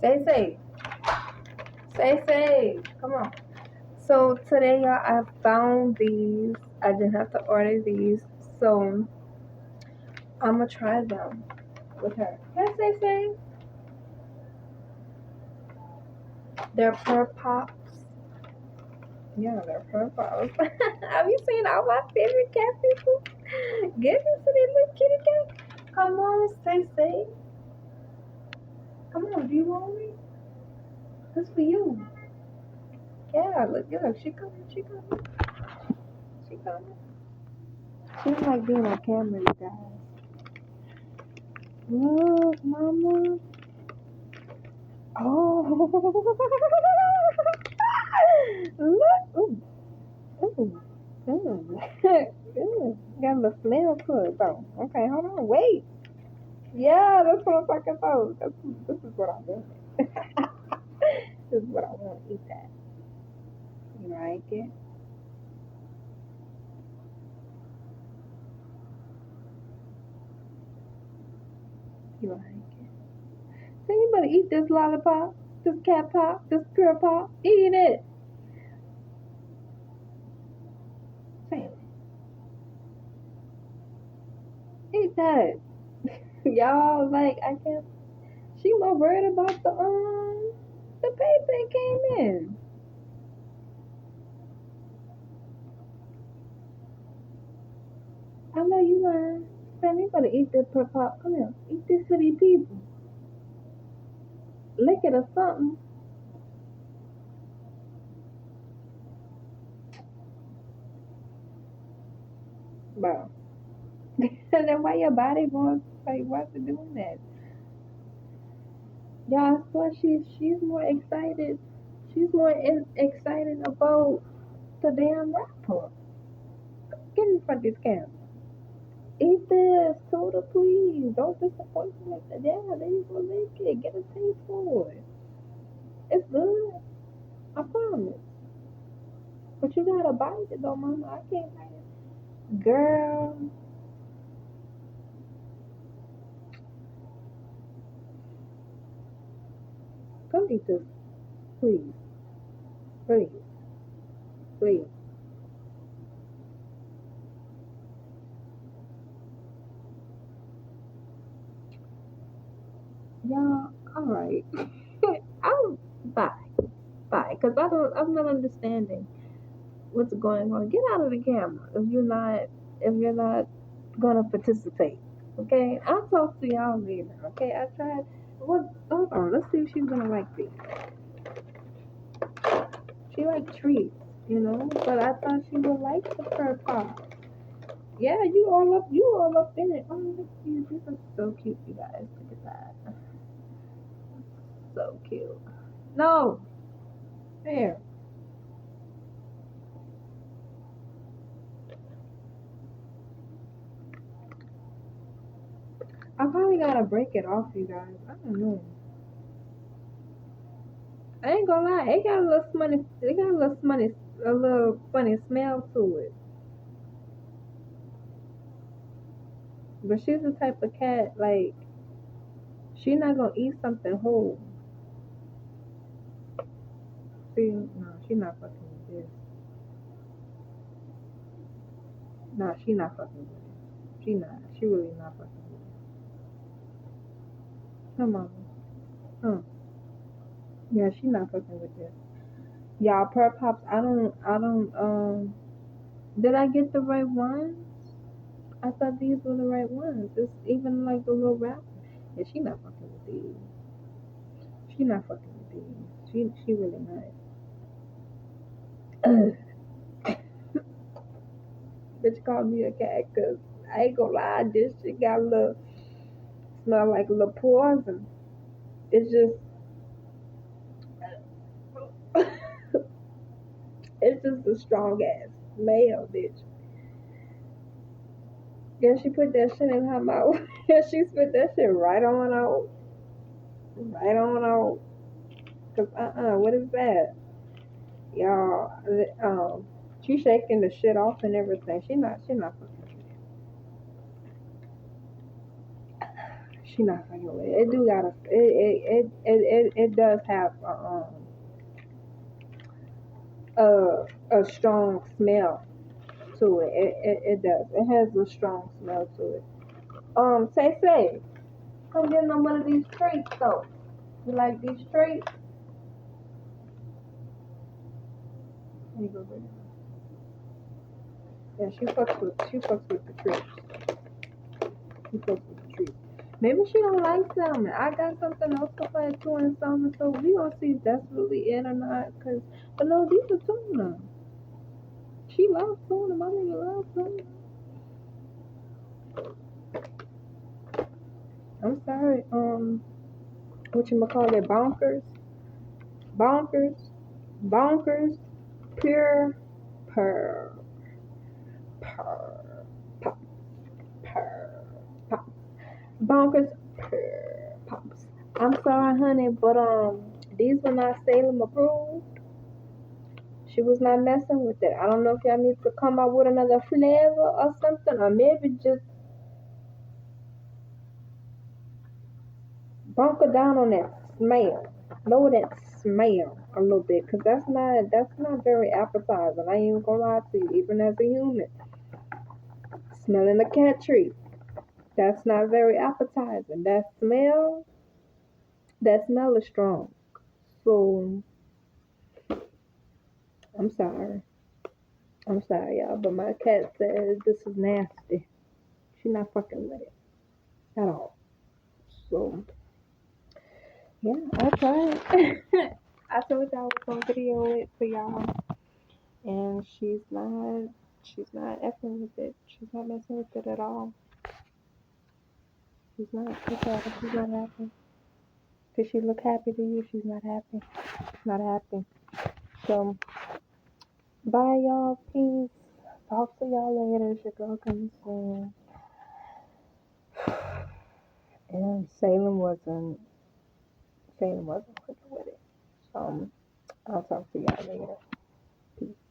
Say. Say. Come on. So today, y'all, I found these. I didn't have to order these. So I'm going to try them with her. Hey, say. They're Purrpops. Yeah, they're Purrpops. Have you seen all my favorite cat people? Get into the little kitty cat. Come on, say. Come on, do you want me? This for you. Yeah, look. She coming. She don't like being on camera, you guys. Look, mama. Oh. Look. Ooh. Ooh. Got a little smell to it, though. Okay, hold on. Wait. Yeah, that's what I'm talking about. This is what I want. This is what I want to eat that. You like it? You like it? So you better eat this lollipop, this cat pop, this Purrpop. Eat it. Sam, eat that. Y'all, like, I can't. She more worried about the paper that came in. I know you lying. Sam, you better eat this Purrpop. Come here, eat this for these people. Lick it or something. Bro. And then why your body going, like, what's it doing that? Y'all, so she's more excited. She's more excited about the damn rapper. Get in front of this camera. Eat this, soda, please. Don't disappoint me like that. Yeah, there you go, lick it. Get a taste for it. It's good. I promise. But you gotta bite it though, mama. I can't bite it. Girl. Come eat this. Please. Please. Please. Y'all, alright. I'll bye. Bye. Cause I'm not understanding what's going on. Get out of the camera if you're not gonna participate. Okay? I'll talk to y'all later. Okay? I tried. What? Hold on. Let's see if she's gonna like these. She like treats, but I thought she would like the Purrpop. Yeah, you all up in it. Oh, look at you. This is so cute, you guys. Look at that. So cute. No. There. I probably gotta break it off, you guys. I don't know. I ain't gonna lie, it got a little funny. It got a little funny smell to it. But she's the type of cat like she not gonna eat something whole. See, no, she not fucking with this. No, she not fucking with it. She not. She really not fucking with it. Come on, huh? Yeah, she not fucking with this. Y'all, Purrpops. I don't. Did I get the right ones? I thought these were the right ones. It's even like the little wrapper. Yeah, she not fucking with these. She not fucking with these. She really not. Bitch called me a cat because I ain't gonna lie, this shit got a little smell like a little poison. It's just it's just a strong ass smell, bitch. Yeah, she put that shit in her mouth. Yeah, she spit that shit right on out. Right on out. Cause what is that? Y'all she shaking the shit off and everything. She not fucking. She not fucking with it. It do got it does have a strong smell to it. It does. It has a strong smell to it. Say, come get on one of these treats though. You like these treats? There you go, baby. Yeah, she fucks with the treats. She fucks with the treats. Maybe she don't like salmon. I got something else to play too in salmon, so we gonna see if that's really it or not. But no, these are tuna. She loves tuna. My nigga loves tuna. I'm sorry. What you call it? Bonkers. Pure, purr, purr, pop, purr, pop. Bonkers, purr, pops. I'm sorry, honey, but these were not Salem approved. She was not messing with it. I don't know if y'all need to come up with another flavor or something, or maybe just bunker down on that smell. Lower that smell a little bit, cause that's not very appetizing. I ain't even gonna lie to you, even as a human. Smelling a cat tree, that's not very appetizing. That smell is strong. So I'm sorry. I'm sorry, y'all, but my cat says this is nasty. She not fucking with it at all. So yeah, I tried. I told y'all I was gonna video it for y'all, and she's not effing with it. She's not messing with it at all. She's not. She's not happy. Did she look happy to you? She's not happy. Not happy. So bye, y'all. Peace. Talk to y'all later. It's your girl comes soon. And Salem wasn't cooking with it. I'll talk to y'all later. Peace.